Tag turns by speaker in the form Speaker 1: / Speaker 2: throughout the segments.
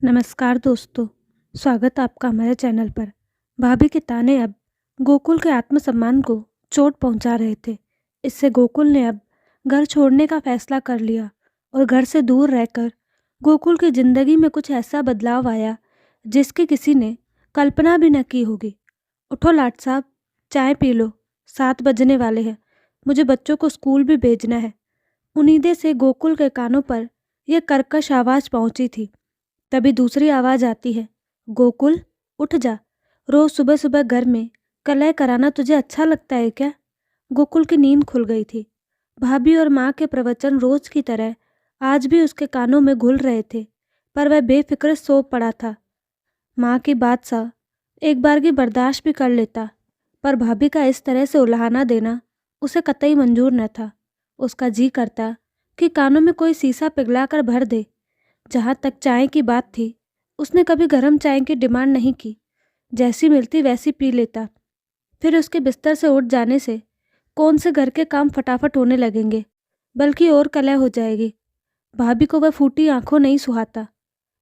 Speaker 1: नमस्कार दोस्तों, स्वागत है आपका हमारे चैनल पर। भाभी के ताने अब गोकुल के आत्मसम्मान को चोट पहुंचा रहे थे। इससे गोकुल ने अब घर छोड़ने का फैसला कर लिया और घर से दूर रहकर गोकुल की ज़िंदगी में कुछ ऐसा बदलाव आया जिसकी किसी ने कल्पना भी न की होगी। उठो लाट साहब, चाय पी लो, 7 बजने वाले हैं। मुझे बच्चों को स्कूल भी भेजना है। उम्मीदें से गोकुल के कानों पर यह कर्कश आवाज़ पहुंची थी। तभी दूसरी आवाज़ आती है, गोकुल उठ जा। रोज़ सुबह सुबह घर में कलह कराना तुझे अच्छा लगता है क्या? गोकुल की नींद खुल गई थी। भाभी और माँ के प्रवचन रोज की तरह आज भी उसके कानों में घुल रहे थे, पर वह बेफिक्र सो पड़ा था। माँ की बात सा एक बार की बर्दाश्त भी कर लेता, पर भाभी का इस तरह से उलाहना देना उसे कतई मंजूर न था। उसका जी करता कि कानों में कोई शीशा पिघलाकर भर दे। जहाँ तक चाय की बात थी, उसने कभी गर्म चाय की डिमांड नहीं की। जैसी मिलती वैसी पी लेता। फिर उसके बिस्तर से उठ जाने से कौन से घर के काम फटाफट होने लगेंगे, बल्कि और कलह हो जाएगी। भाभी को वह फूटी आंखों नहीं सुहाता।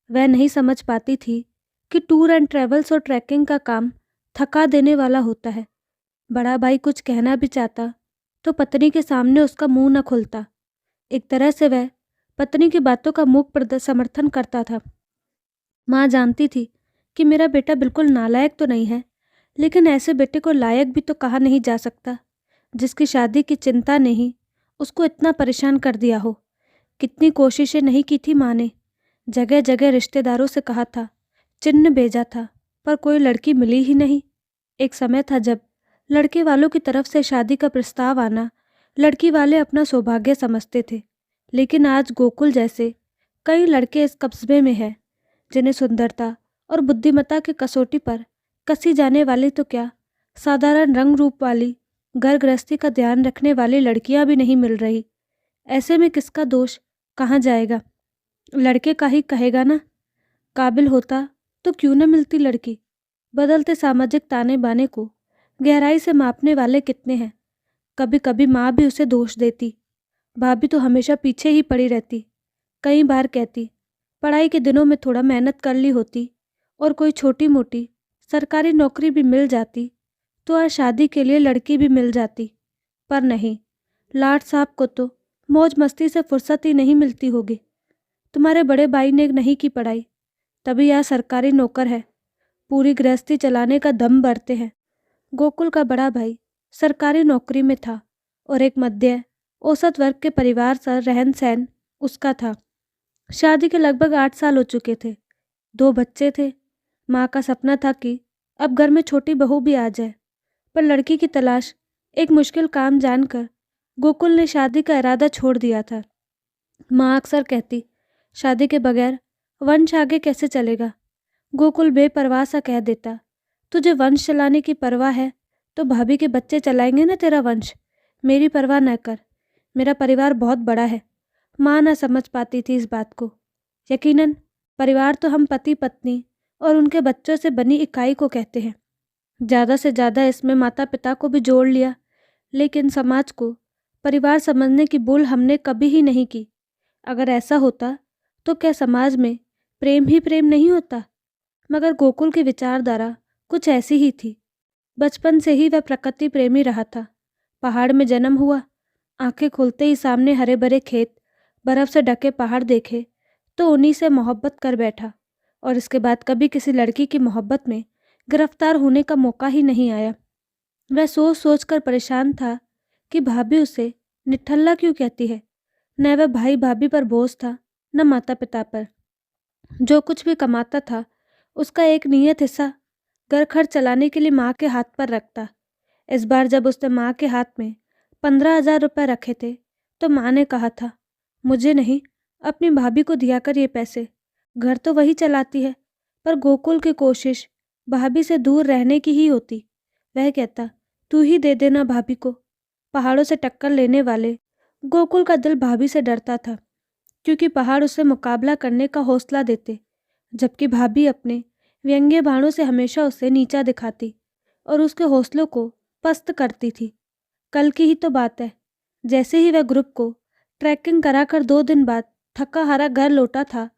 Speaker 1: वह नहीं समझ पाती थी कि टूर एंड ट्रेवल्स और ट्रैकिंग का काम थका देने वाला होता है। बड़ा भाई कुछ कहना भी चाहता तो पत्नी के सामने उसका मुंह न खुलता। एक तरह से वह पत्नी की बातों का मूक समर्थन करता था। माँ जानती थी कि मेरा बेटा बिल्कुल नालायक तो नहीं है, लेकिन ऐसे बेटे को लायक भी तो कहा नहीं जा सकता जिसकी शादी की चिंता ने ही उसको इतना परेशान कर दिया हो। कितनी कोशिशें नहीं की थी माँ ने। जगह जगह रिश्तेदारों से कहा था, चिन्ह भेजा था, पर कोई लड़की मिली ही नहीं। एक समय था जब लड़के वालों की तरफ से शादी का प्रस्ताव आना लड़की वाले अपना सौभाग्य समझते थे, लेकिन आज गोकुल जैसे कई लड़के इस कस्बे में हैं जिन्हें सुंदरता और बुद्धिमत्ता की कसौटी पर कसी जाने वाली तो क्या, साधारण रंग रूप वाली घर गृहस्थी का ध्यान रखने वाली लड़कियां भी नहीं मिल रही। ऐसे में किसका दोष कहाँ जाएगा? लड़के का ही कहेगा ना। काबिल होता तो क्यों न मिलती लड़की। बदलते सामाजिक ताने बाने को गहराई से मापने वाले कितने हैं। कभी कभी माँ भी उसे दोष देती। भाभी तो हमेशा पीछे ही पड़ी रहती। कई बार कहती, पढ़ाई के दिनों में थोड़ा मेहनत कर ली होती और कोई छोटी मोटी सरकारी नौकरी भी मिल जाती तो आज शादी के लिए लड़की भी मिल जाती। पर नहीं, लाट साहब को तो मौज मस्ती से फुर्सत ही नहीं मिलती होगी। तुम्हारे बड़े भाई ने नहीं की पढ़ाई, तभी यह सरकारी नौकर है। पूरी गृहस्थी चलाने का दम भरते हैं। गोकुल का बड़ा भाई सरकारी नौकरी में था और एक मध्य औसत वर्ग के परिवार सा रहन सहन उसका था। शादी के लगभग 8 साल हो चुके थे। 2 बच्चे थे। माँ का सपना था कि अब घर में छोटी बहू भी आ जाए, पर लड़की की तलाश एक मुश्किल काम जानकर गोकुल ने शादी का इरादा छोड़ दिया था। माँ अक्सर कहती, शादी के बगैर वंश आगे कैसे चलेगा? गोकुल बेपरवाह सा कह देता, तुझे वंश चलाने की परवाह है तो भाभी के बच्चे चलाएंगे ना तेरा वंश। मेरी परवाह न कर, मेरा परिवार बहुत बड़ा है। माँ ना समझ पाती थी इस बात को। यकीनन परिवार तो हम पति पत्नी और उनके बच्चों से बनी इकाई को कहते हैं। ज़्यादा से ज़्यादा इसमें माता पिता को भी जोड़ लिया, लेकिन समाज को परिवार समझने की भूल हमने कभी ही नहीं की। अगर ऐसा होता तो क्या समाज में प्रेम ही प्रेम नहीं होता? मगर गोकुल की विचारधारा कुछ ऐसी ही थी। बचपन से ही वह प्रकृति प्रेमी रहा था। पहाड़ में जन्म हुआ, आंखें खुलते ही सामने हरे भरे खेत, बर्फ से ढके पहाड़ देखे तो उन्हीं से मोहब्बत कर बैठा और इसके बाद कभी किसी लड़की की मोहब्बत में गिरफ्तार होने का मौका ही नहीं आया। वह सोच सोच कर परेशान था कि भाभी उसे निठल्ला क्यों कहती है। न वह भाई भाभी पर बोझ था, न माता पिता पर। जो कुछ भी कमाता था उसका एक नियत हिस्सा घर खर्च चलाने के लिए माँ के हाथ पर रखता। इस बार जब उसने माँ के हाथ में 15,000 रुपये रखे थे तो माँ ने कहा था, मुझे नहीं, अपनी भाभी को दिया कर ये पैसे। घर तो वही चलाती है, पर गोकुल की कोशिश भाभी से दूर रहने की ही होती। वह कहता, तू ही दे देना भाभी को। पहाड़ों से टक्कर लेने वाले गोकुल का दिल भाभी से डरता था, क्योंकि पहाड़ उसे मुकाबला करने का हौसला देते, जबकि भाभी अपने व्यंग्य बाणों से हमेशा उसे नीचा दिखाती और उसके हौसलों को पस्त करती थी। कल की ही तो बात है, जैसे ही वह ग्रुप को ट्रैकिंग कराकर 2 दिन बाद थका हारा घर लौटा था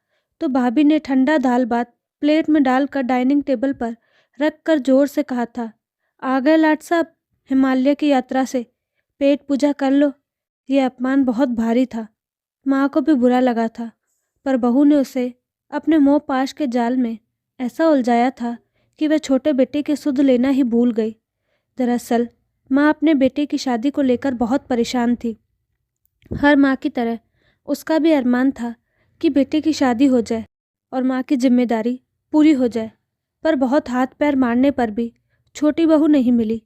Speaker 1: तो भाभी ने ठंडा दाल भात प्लेट में डालकर डाइनिंग टेबल पर रख कर जोर से कहा था, आ गए लाट साहब हिमालय की यात्रा से, पेट पूजा कर लो। ये अपमान बहुत भारी था। माँ को भी बुरा लगा था, पर बहू ने उसे अपने मोह पाश के जाल में ऐसा उलझाया था कि वह छोटे बेटे की सुध लेना ही भूल गई। दरअसल माँ अपने बेटे की शादी को लेकर बहुत परेशान थी। हर माँ की तरह उसका भी अरमान था कि बेटे की शादी हो जाए और माँ की जिम्मेदारी पूरी हो जाए, पर बहुत हाथ पैर मारने पर भी छोटी बहू नहीं मिली।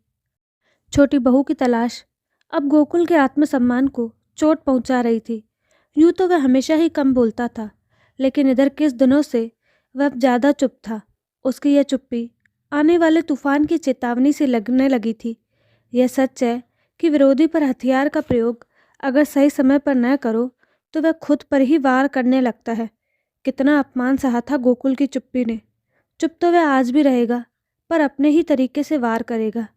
Speaker 1: छोटी बहू की तलाश अब गोकुल के आत्मसम्मान को चोट पहुंचा रही थी। यूँ तो वह हमेशा ही कम बोलता था, लेकिन इधर किस दिनों से वह ज़्यादा चुप था। उसकी यह चुप्पी आने वाले तूफान की चेतावनी से लगने लगी थी। यह सच है कि विरोधी पर हथियार का प्रयोग अगर सही समय पर न करो तो वह खुद पर ही वार करने लगता है। कितना अपमान सहा था गोकुल की चुप्पी ने। चुप तो वह आज भी रहेगा, पर अपने ही तरीके से वार करेगा।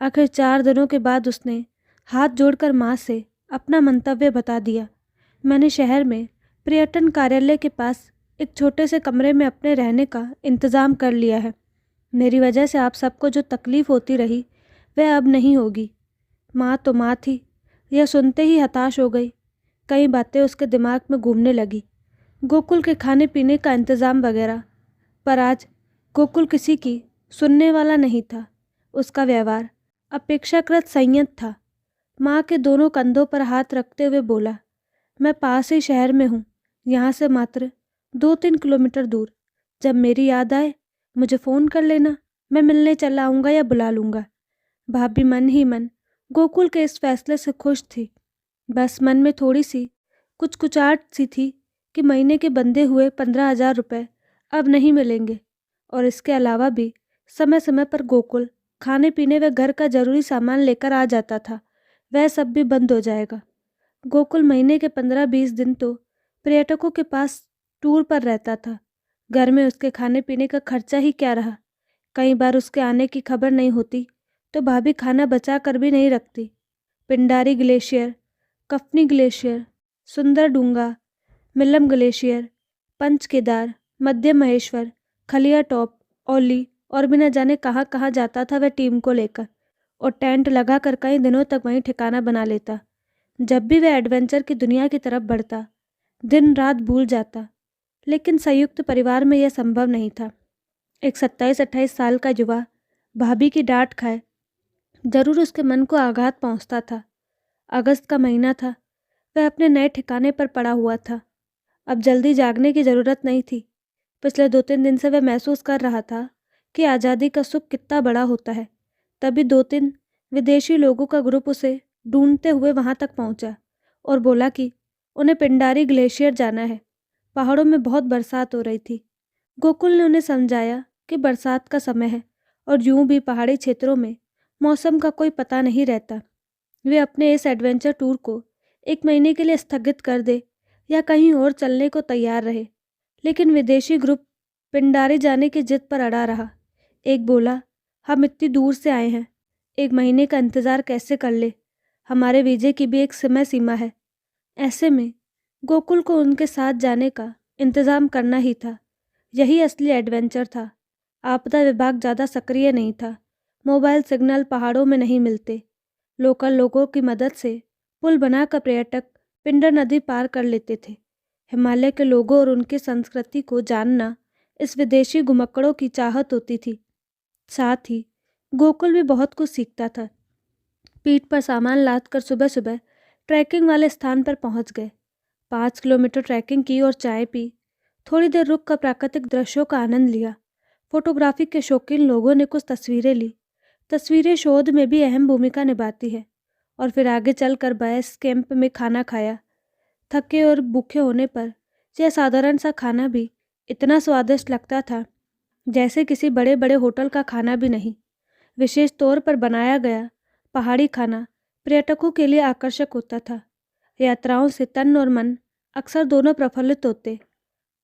Speaker 1: आखिर 4 दिनों के बाद उसने हाथ जोड़कर माँ से अपना मंतव्य बता दिया। मैंने शहर में पर्यटन कार्यालय के पास एक छोटे से कमरे में अपने रहने का इंतज़ाम कर लिया है। मेरी वजह से आप सबको जो तकलीफ़ होती रही वह अब नहीं होगी। माँ तो माँ थी, यह सुनते ही हताश हो गई। कई बातें उसके दिमाग में घूमने लगी, गोकुल के खाने पीने का इंतज़ाम वगैरह। पर आज गोकुल किसी की सुनने वाला नहीं था। उसका व्यवहार अपेक्षाकृत संयत था। माँ के दोनों कंधों पर हाथ रखते हुए बोला, मैं पास ही शहर में हूँ, यहाँ से मात्र 2-3 किलोमीटर दूर। जब मेरी याद आए मुझे फ़ोन कर लेना, मैं मिलने चला आऊँगा या बुला लूँगा। भाभी मन ही मन गोकुल के इस फैसले से खुश थी। बस मन में थोड़ी सी कुचकुचाहट सी थी कि महीने के बंधे हुए 15,000 रुपये अब नहीं मिलेंगे, और इसके अलावा भी समय समय पर गोकुल खाने पीने व घर का ज़रूरी सामान लेकर आ जाता था, वह सब भी बंद हो जाएगा। गोकुल महीने के 15-20 दिन तो पर्यटकों के पास टूर पर रहता था। घर में उसके खाने पीने का खर्चा ही क्या रहा। कई बार उसके आने की खबर नहीं होती तो भाभी खाना बचा कर भी नहीं रखती। पिंडारी ग्लेशियर, कफनी ग्लेशियर, सुंदर डूंगा, मिलम ग्लेशियर, पंच केदार, मध्य महेश्वर, खलिया टॉप, ओली और भी न जाने कहाँ कहाँ जाता था वह टीम को लेकर, और टेंट लगाकर कई दिनों तक वहीं ठिकाना बना लेता। जब भी वह एडवेंचर की दुनिया की तरफ बढ़ता, दिन रात भूल जाता, लेकिन संयुक्त परिवार में यह संभव नहीं था। एक 27-28 साल का युवा भाभी की डांट खाए जरूर उसके मन को आघात पहुंचता था। अगस्त का महीना था, वह अपने नए ठिकाने पर पड़ा हुआ था। अब जल्दी जागने की ज़रूरत नहीं थी। पिछले 2-3 दिन से वह महसूस कर रहा था कि आज़ादी का सुख कितना बड़ा होता है। तभी 2-3 विदेशी लोगों का ग्रुप उसे ढूंढते हुए वहां तक पहुंचा और बोला कि उन्हें पिंडारी ग्लेशियर जाना है। पहाड़ों में बहुत बरसात हो रही थी। गोकुल ने उन्हें समझाया कि बरसात का समय है और यूं भी पहाड़ी क्षेत्रों में मौसम का कोई पता नहीं रहता। वे अपने इस एडवेंचर टूर को 1 महीने के लिए स्थगित कर दे या कहीं और चलने को तैयार रहे, लेकिन विदेशी ग्रुप पिंडारी जाने की जिद पर अड़ा रहा। एक बोला, हम इतनी दूर से आए हैं, 1 महीने का इंतज़ार कैसे कर ले, हमारे वीज़े की भी एक समय सीमा है। ऐसे में गोकुल को उनके साथ जाने का इंतज़ाम करना ही था। यही असली एडवेंचर था। आपदा विभाग ज़्यादा सक्रिय नहीं था। मोबाइल सिग्नल पहाड़ों में नहीं मिलते। लोकल लोगों की मदद से पुल बनाकर पर्यटक पिंडर नदी पार कर लेते थे। हिमालय के लोगों और उनकी संस्कृति को जानना इस विदेशी घुमक्कड़ों की चाहत होती थी। साथ ही गोकुल भी बहुत कुछ सीखता था। पीठ पर सामान लाद कर सुबह सुबह ट्रैकिंग वाले स्थान पर पहुंच गए। 5 किलोमीटर ट्रैकिंग की और चाय पी। थोड़ी देर रुक कर प्राकृतिक दृश्यों का आनंद लिया। फोटोग्राफी के शौकीन लोगों ने कुछ तस्वीरें ली। तस्वीरें शोध में भी अहम भूमिका निभाती है। और फिर आगे चलकर बेस कैंप में खाना खाया। थके और भूखे होने पर यह साधारण सा खाना भी इतना स्वादिष्ट लगता था जैसे किसी बड़े बड़े होटल का खाना भी नहीं। विशेष तौर पर बनाया गया पहाड़ी खाना पर्यटकों के लिए आकर्षक होता था। यात्राओं से तन और मन अक्सर दोनों प्रफुल्लित होते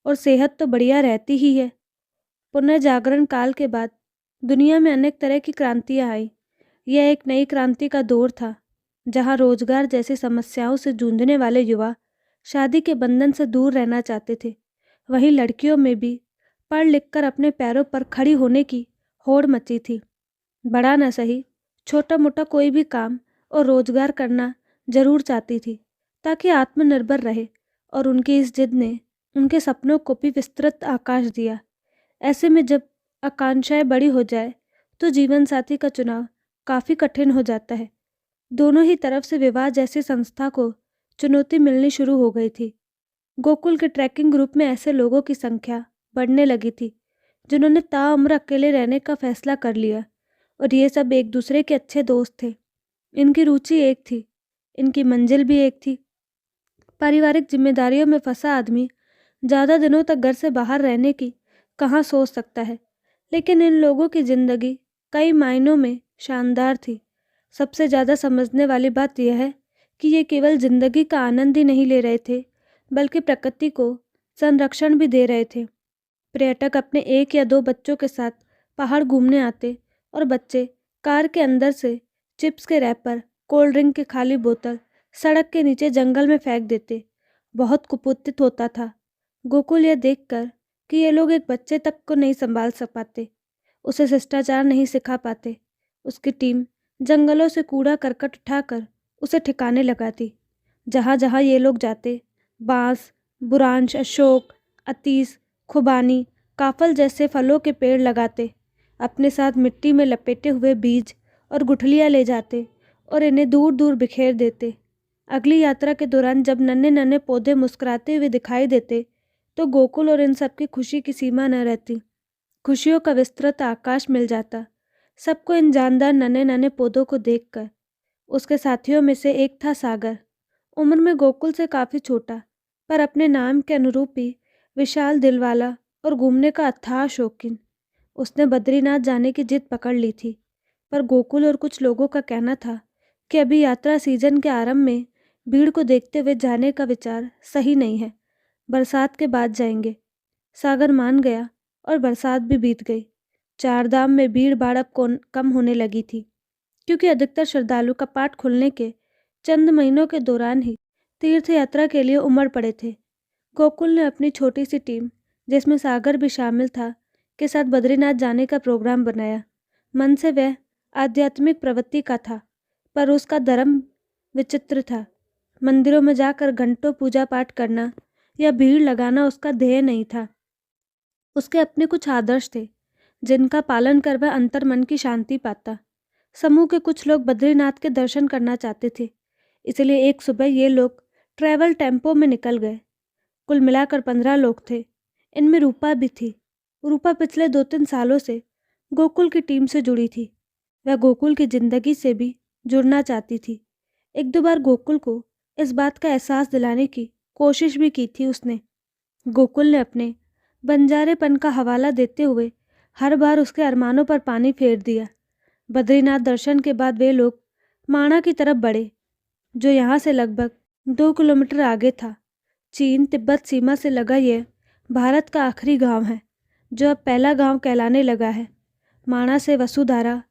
Speaker 1: और सेहत तो बढ़िया रहती ही है। पुनर्जागरण काल के बाद दुनिया में अनेक तरह की क्रांतियाँ आई। यह एक नई क्रांति का दौर था जहाँ रोजगार जैसी समस्याओं से जूझने वाले युवा शादी के बंधन से दूर रहना चाहते थे। वहीं लड़कियों में भी पढ़ लिख कर अपने पैरों पर खड़ी होने की होड़ मची थी। बड़ा न सही, छोटा मोटा कोई भी काम और रोजगार करना जरूर चाहती थी ताकि आत्मनिर्भर रहे, और उनकी इस जिद ने उनके सपनों को भी विस्तृत आकाश दिया। ऐसे में जब आकांक्षाएं बड़ी हो जाए तो जीवन साथी का चुनाव काफ़ी कठिन हो जाता है। दोनों ही तरफ से विवाह जैसी संस्था को चुनौती मिलनी शुरू हो गई थी। गोकुल के ट्रैकिंग ग्रुप में ऐसे लोगों की संख्या बढ़ने लगी थी जिन्होंने ताउम्र अकेले रहने का फैसला कर लिया, और ये सब एक दूसरे के अच्छे दोस्त थे। इनकी रुचि एक थी, इनकी मंजिल भी एक थी। पारिवारिक जिम्मेदारियों में फंसा आदमी ज़्यादा दिनों तक घर से बाहर रहने की कहाँ सोच सकता है, लेकिन इन लोगों की ज़िंदगी कई मायनों में शानदार थी। सबसे ज़्यादा समझने वाली बात यह है कि ये केवल ज़िंदगी का आनंद ही नहीं ले रहे थे, बल्कि प्रकृति को संरक्षण भी दे रहे थे। पर्यटक अपने 1 या 2 बच्चों के साथ पहाड़ घूमने आते और बच्चे कार के अंदर से चिप्स के रैपर, कोल्ड ड्रिंक की खाली बोतल सड़क के नीचे जंगल में फेंक देते। बहुत कुपित होता था गोकुल यह देखकर कि ये लोग एक बच्चे तक को नहीं संभाल सक पाते, उसे शिष्टाचार नहीं सिखा पाते। उसकी टीम जंगलों से कूड़ा करकट उठाकर उसे ठिकाने लगाती। जहाँ जहाँ ये लोग जाते, बांस, बुरांश, अशोक, अतीस, खुबानी, काफल जैसे फलों के पेड़ लगाते। अपने साथ मिट्टी में लपेटे हुए बीज और गुठलियाँ ले जाते और इन्हें दूर दूर बिखेर देते। अगली यात्रा के दौरान जब नन्हे नन्हे पौधे मुस्कुराते हुए दिखाई देते तो गोकुल और इन सबकी खुशी की सीमा न रहती। खुशियों का विस्तृत आकाश मिल जाता सबको इन जानदार नन्हे नन्हे पौधों को देखकर। उसके साथियों में से एक था सागर। उम्र में गोकुल से काफ़ी छोटा, पर अपने नाम के अनुरूप ही विशाल दिल वाला और घूमने का अथाह शौकीन। उसने बद्रीनाथ जाने की जिद पकड़ ली थी, पर गोकुल और कुछ लोगों का कहना था कि अभी यात्रा सीजन के आरंभ में भीड़ को देखते हुए जाने का विचार सही नहीं है, बरसात के बाद जाएंगे। सागर मान गया और बरसात भी बीत गई। चारधाम में भीड़ भाड़ अब कम होने लगी थी, क्योंकि अधिकतर श्रद्धालु कपाट खुलने के चंद महीनों के दौरान ही तीर्थ यात्रा के लिए उमड़ पड़े थे। गोकुल ने अपनी छोटी सी टीम, जिसमें सागर भी शामिल था, के साथ बद्रीनाथ जाने का प्रोग्राम बनाया। मन से वह आध्यात्मिक प्रवृत्ति का था, पर उसका धर्म विचित्र था। मंदिरों में जाकर घंटों पूजा पाठ करना या भीड़ लगाना उसका ध्येय नहीं था। उसके अपने कुछ आदर्श थे जिनका पालन कर वह अंतर्मन की शांति पाता। समूह के कुछ लोग बद्रीनाथ के दर्शन करना चाहते थे, इसलिए एक सुबह ये लोग ट्रैवल टेम्पो में निकल गए। कुल मिलाकर 15 लोग थे। इनमें रूपा भी थी। रूपा पिछले 2-3 सालों से गोकुल की टीम से जुड़ी थी। वह गोकुल की जिंदगी से भी जुड़ना चाहती थी। 1-2 बार गोकुल को इस बात का एहसास दिलाने की कोशिश भी की थी उसने। गोकुल ने अपने बंजारेपन का हवाला देते हुए हर बार उसके अरमानों पर पानी फेर दिया। बद्रीनाथ दर्शन के बाद वे लोग माणा की तरफ बढ़े, जो यहाँ से लगभग 2 किलोमीटर आगे था। चीन तिब्बत सीमा से लगा यह भारत का आखिरी गांव है, जो अब पहला गांव कहलाने लगा है। माणा से वसुधारा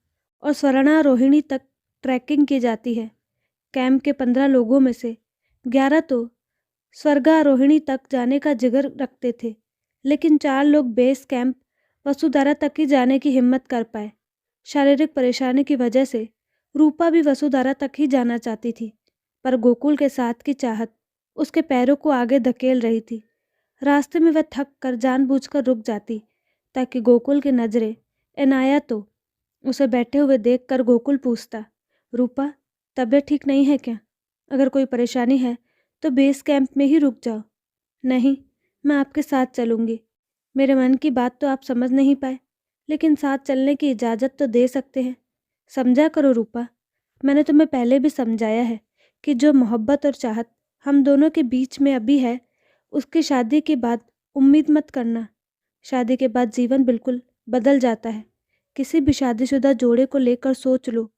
Speaker 1: और स्वर्णारोहिणी तक ट्रैकिंग की जाती है। कैंप के 15 लोगों में से 11 तो स्वर्गारोहिणी तक जाने का जिगर रखते थे, लेकिन 4 लोग बेस कैंप वसुधारा तक ही जाने की हिम्मत कर पाए। शारीरिक परेशानी की वजह से रूपा भी वसुधारा तक ही जाना चाहती थी, पर गोकुल के साथ की चाहत उसके पैरों को आगे धकेल रही थी। रास्ते में वह थक कर जानबूझकर रुक जाती ताकि गोकुल की नज़रें इनायत हो। उसे बैठे हुए देखकर गोकुल पूछता, रूपा, तबीयत ठीक नहीं है क्या? अगर कोई परेशानी है तो बेस कैंप में ही रुक जाओ। नहीं, मैं आपके साथ चलूँगी। मेरे मन की बात तो आप समझ नहीं पाए, लेकिन साथ चलने की इजाज़त तो दे सकते हैं। समझा करो रूपा, मैंने तुम्हें पहले भी समझाया है कि जो मोहब्बत और चाहत हम दोनों के बीच में अभी है, उसकी शादी के बाद उम्मीद मत करना। शादी के बाद जीवन बिल्कुल बदल जाता है। किसी भी शादीशुदा जोड़े को लेकर सोच लो,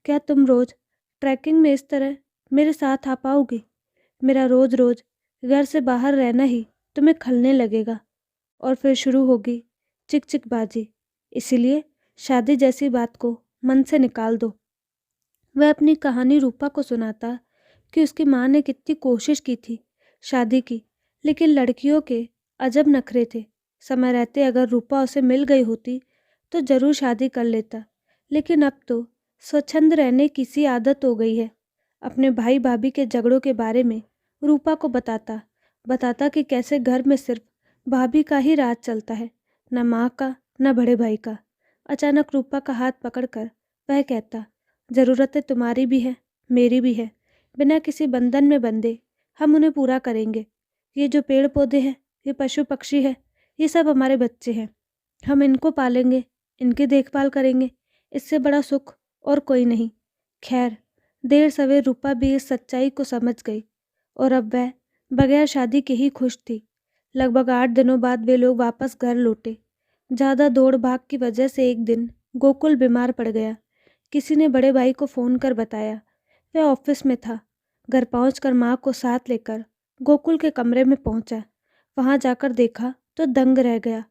Speaker 1: क्या तुम रोज़ ट्रैकिंग में इस तरह मेरे साथ आ पाओगी? मेरा रोज़ रोज़ घर से बाहर रहना ही तुम्हें खलने लगेगा, और फिर शुरू होगी चिकचिकबाजी। इसीलिए शादी जैसी बात को मन से निकाल दो। वह अपनी कहानी रूपा को सुनाता कि उसकी माँ ने कितनी कोशिश की थी शादी की, लेकिन लड़कियों के अजब नखरे थे। समय रहते अगर रूपा उसे मिल गई होती तो ज़रूर शादी कर लेता, लेकिन अब तो स्वच्छंद रहने की सी आदत हो गई है। अपने भाई भाभी के झगड़ों के बारे में रूपा को बताता बताता कि कैसे घर में सिर्फ भाभी का ही राज चलता है, न माँ का न बड़े भाई का। अचानक रूपा का हाथ पकड़कर वह कहता, ज़रूरतें तुम्हारी भी है, मेरी भी है। बिना किसी बंधन में बंधे हम उन्हें पूरा करेंगे। ये जो पेड़ पौधे हैं, ये पशु पक्षी है, ये सब हमारे बच्चे हैं। हम इनको पालेंगे, इनकी देखभाल करेंगे। इससे बड़ा सुख और कोई नहीं। खैर, देर सवेर रूपा भी इस सच्चाई को समझ गई और अब वह बगैर शादी के ही खुश थी। लगभग 8 दिनों बाद वे लोग वापस घर लौटे। ज़्यादा दौड़ भाग की वजह से एक दिन गोकुल बीमार पड़ गया। किसी ने बड़े भाई को फ़ोन कर बताया। वह ऑफिस में था। घर पहुंचकर माँ को साथ लेकर गोकुल के कमरे में पहुंचा। वहां जाकर देखा तो दंग रह गया।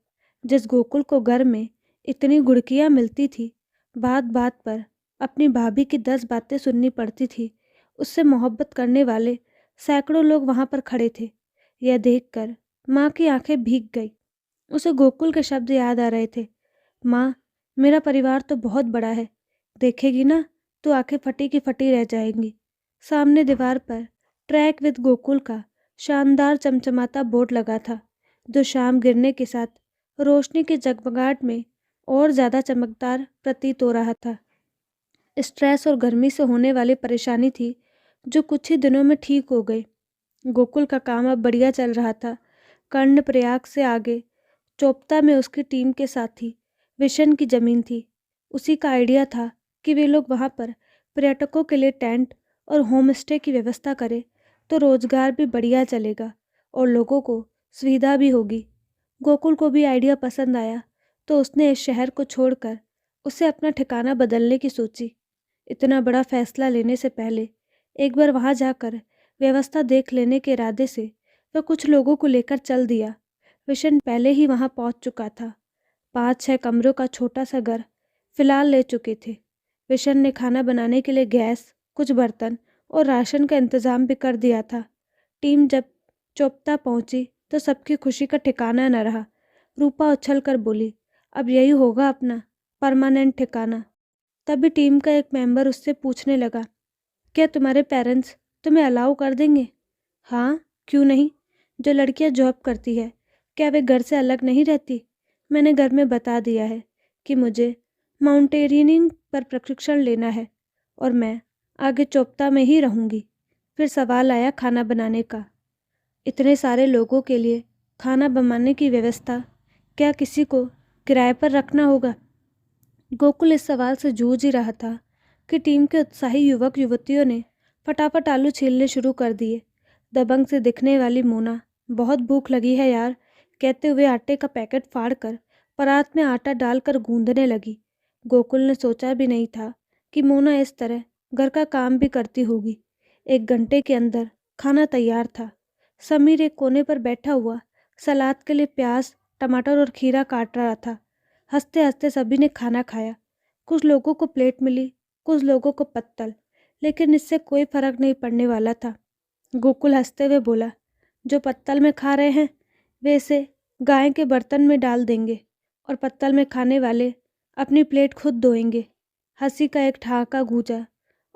Speaker 1: जिस गोकुल को घर में इतनी गुड़कियाँ मिलती थी, बात बात पर अपनी भाभी की 10 बातें सुननी पड़ती थी, उससे मोहब्बत करने वाले सैकड़ों लोग वहां पर खड़े थे। यह देखकर माँ की आंखें भीग गई। उसे गोकुल के शब्द याद आ रहे थे। माँ, मेरा परिवार तो बहुत बड़ा है, देखेगी ना तो आंखें फटी की फटी रह जाएंगी। सामने दीवार पर ट्रैक विद गोकुल का शानदार चमचमाता बोर्ड लगा था, जो शाम गिरने के साथ रोशनी की जगमगाहट में और ज़्यादा चमकदार प्रतीत हो रहा था। स्ट्रेस और गर्मी से होने वाली परेशानी थी, जो कुछ ही दिनों में ठीक हो गई। गोकुल का काम अब बढ़िया चल रहा था। कर्णप्रयाग से आगे चोपता में उसकी टीम के साथी विशन की ज़मीन थी। उसी का आइडिया था कि वे लोग वहाँ पर पर्यटकों के लिए टेंट और होम स्टे की व्यवस्था करें तो रोज़गार भी बढ़िया चलेगा और लोगों को सुविधा भी होगी। गोकुल को भी आइडिया पसंद आया तो उसने इस शहर को छोड़कर उसे अपना ठिकाना बदलने की सोची। इतना बड़ा फैसला लेने से पहले एक बार वहाँ जाकर व्यवस्था देख लेने के इरादे से वह कुछ लोगों को लेकर चल दिया। विशन पहले ही वहाँ पहुँच चुका था। 5-6 कमरों का छोटा सा घर फिलहाल ले चुके थे। विशन ने खाना बनाने के लिए गैस, कुछ बर्तन और राशन का इंतज़ाम भी कर दिया था। टीम जब चोपता पहुंची तो सबकी खुशी का ठिकाना न रहा। रूपा उछल कर बोली, अब यही होगा अपना परमानेंट ठिकाना। तभी टीम का एक मेंबर उससे पूछने लगा, क्या तुम्हारे पेरेंट्स तुम्हें अलाउ कर देंगे? हाँ, क्यों नहीं। जो लड़कियां जॉब करती है, क्या वे घर से अलग नहीं रहती? मैंने घर में बता दिया है कि मुझे माउंटेनियरिंग पर प्रशिक्षण लेना है और मैं आगे चोपता में ही रहूँगी। फिर सवाल आया खाना बनाने का। इतने सारे लोगों के लिए खाना बनाने की व्यवस्था क्या किसी को किराए पर रखना होगा? गोकुल इस सवाल से जूझ ही रहा था कि टीम के उत्साही युवक युवतियों ने फटाफट आलू छीलने शुरू कर दिए। दबंग से दिखने वाली मोना, बहुत भूख लगी है यार, कहते हुए आटे का पैकेट फाड़कर परात में आटा डालकर गूंदने लगी। गोकुल ने सोचा भी नहीं था कि मोना इस तरह घर का काम भी करती होगी। 1 घंटे के अंदर खाना तैयार था। समीर एक कोने पर बैठा हुआ सलाद के लिए प्याज, टमाटर और खीरा काट रहा था। हंसते हंसते सभी ने खाना खाया। कुछ लोगों को प्लेट मिली, कुछ लोगों को पत्तल, लेकिन इससे कोई फर्क नहीं पड़ने वाला था। गोकुल हंसते हुए बोला, जो पत्तल में खा रहे हैं वे इसे गाय के बर्तन में डाल देंगे और पत्तल में खाने वाले अपनी प्लेट खुद धोएंगे। हंसी का एक ठहाका गूंजा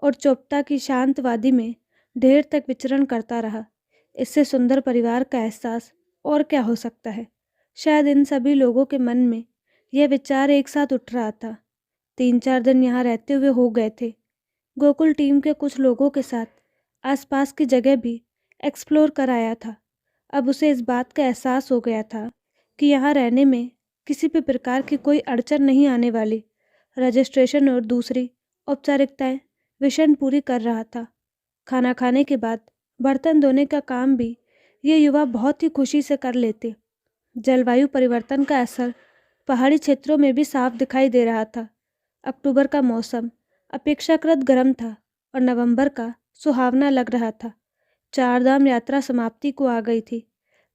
Speaker 1: और चोपता की शांत वादी में देर तक विचरण करता रहा। इससे सुंदर परिवार का एहसास और क्या हो सकता है। शायद इन सभी लोगों के मन में यह विचार एक साथ उठ रहा था। 3-4 दिन यहाँ रहते हुए हो गए थे। गोकुल टीम के कुछ लोगों के साथ आसपास की जगह भी एक्सप्लोर कर आया था। अब उसे इस बात का एहसास हो गया था कि यहाँ रहने में किसी भी प्रकार की कोई अड़चन नहीं आने वाली। रजिस्ट्रेशन और दूसरी औपचारिकताएं विशन पूरी कर रहा था। खाना खाने के बाद बर्तन धोने का काम भी ये युवा बहुत ही खुशी से कर लेते। जलवायु परिवर्तन का असर पहाड़ी क्षेत्रों में भी साफ दिखाई दे रहा था। अक्टूबर का मौसम अपेक्षाकृत गर्म था और नवंबर का सुहावना लग रहा था। चारधाम यात्रा समाप्ति को आ गई थी।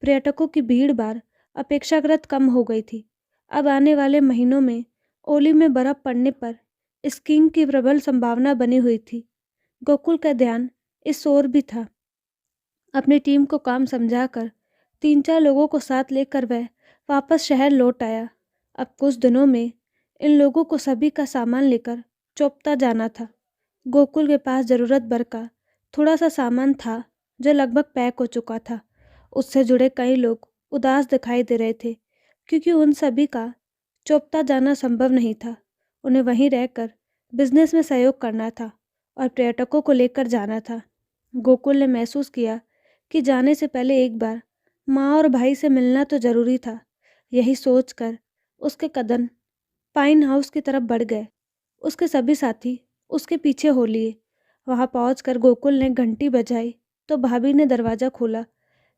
Speaker 1: पर्यटकों की भीड़ भाड़ अपेक्षाकृत कम हो गई थी। अब आने वाले महीनों में ओली में बर्फ पड़ने पर स्कीइंग की प्रबल संभावना बनी हुई थी। गोकुल का ध्यान इस ओर भी था। अपनी टीम को काम समझाकर 3-4 लोगों को साथ लेकर वह वापस शहर लौट आया। अब कुछ दिनों में इन लोगों को सभी का सामान लेकर चोपता जाना था। गोकुल के पास ज़रूरत भर का थोड़ा सा सामान था जो लगभग पैक हो चुका था। उससे जुड़े कई लोग उदास दिखाई दे रहे थे क्योंकि उन सभी का चोपता जाना संभव नहीं था। उन्हें वहीं रहकर बिजनेस में सहयोग करना था और पर्यटकों को लेकर जाना था। गोकुल ने महसूस किया कि जाने से पहले एक बार माँ और भाई से मिलना तो ज़रूरी था। यही सोचकर उसके कदम पाइन हाउस की तरफ बढ़ गए। उसके सभी साथी उसके पीछे हो लिए। वहां पहुंचकर गोकुल ने घंटी बजाई तो भाभी ने दरवाज़ा खोला।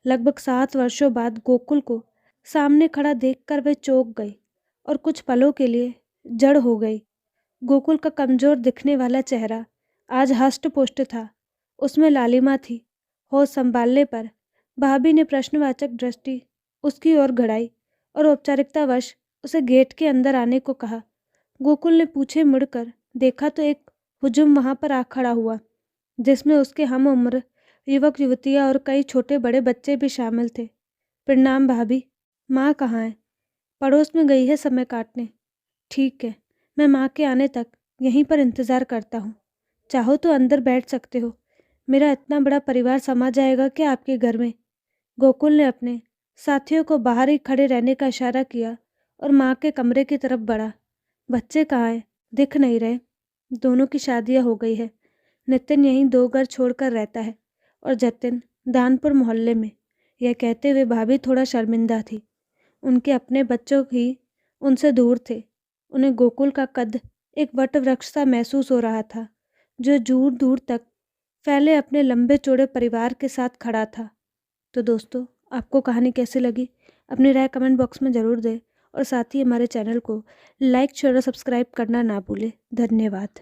Speaker 1: लगभग 7 वर्षों बाद गोकुल को सामने खड़ा देखकर वह चौंक गई और कुछ पलों के लिए जड़ हो गई। गोकुल का कमज़ोर दिखने वाला चेहरा आज हष्ट-पुष्ट था। उसमें लालिमा थी। होश संभालने पर भाभी ने प्रश्नवाचक दृष्टि उसकी ओर गड़ाई और औपचारिकतावश उसे गेट के अंदर आने को कहा। गोकुल ने पीछे मुड़कर देखा तो एक हुजूम वहां पर आ खड़ा हुआ, जिसमें उसके हम उम्र युवक युवतियां और कई छोटे बड़े बच्चे भी शामिल थे। प्रणाम भाभी। माँ कहाँ है? पड़ोस में गई है समय काटने। ठीक है, मैं माँ के आने तक यहीं पर इंतज़ार करता हूँ। चाहो तो अंदर बैठ सकते हो। मेरा इतना बड़ा परिवार समा जाएगा क्या आपके घर में? गोकुल ने अपने साथियों को बाहर ही खड़े रहने का इशारा किया और माँ के कमरे की तरफ बढ़ा। बच्चे कहाँ हैं? दिख नहीं रहे। दोनों की शादियाँ हो गई है। नितिन यहीं 2 घर छोड़कर रहता है और जतिन दानपुर मोहल्ले में। यह कहते हुए भाभी थोड़ा शर्मिंदा थी। उनके अपने बच्चों ही उनसे दूर थे। उन्हें गोकुल का कद एक वट वृक्ष सा महसूस हो रहा था, जो दूर दूर तक फैले अपने लंबे चौड़े परिवार के साथ खड़ा था। तो दोस्तों, आपको कहानी कैसी लगी? अपनी राय कमेंट बॉक्स में ज़रूर दें और साथ ही हमारे चैनल को लाइक शेयर और सब्सक्राइब करना ना भूलें। धन्यवाद।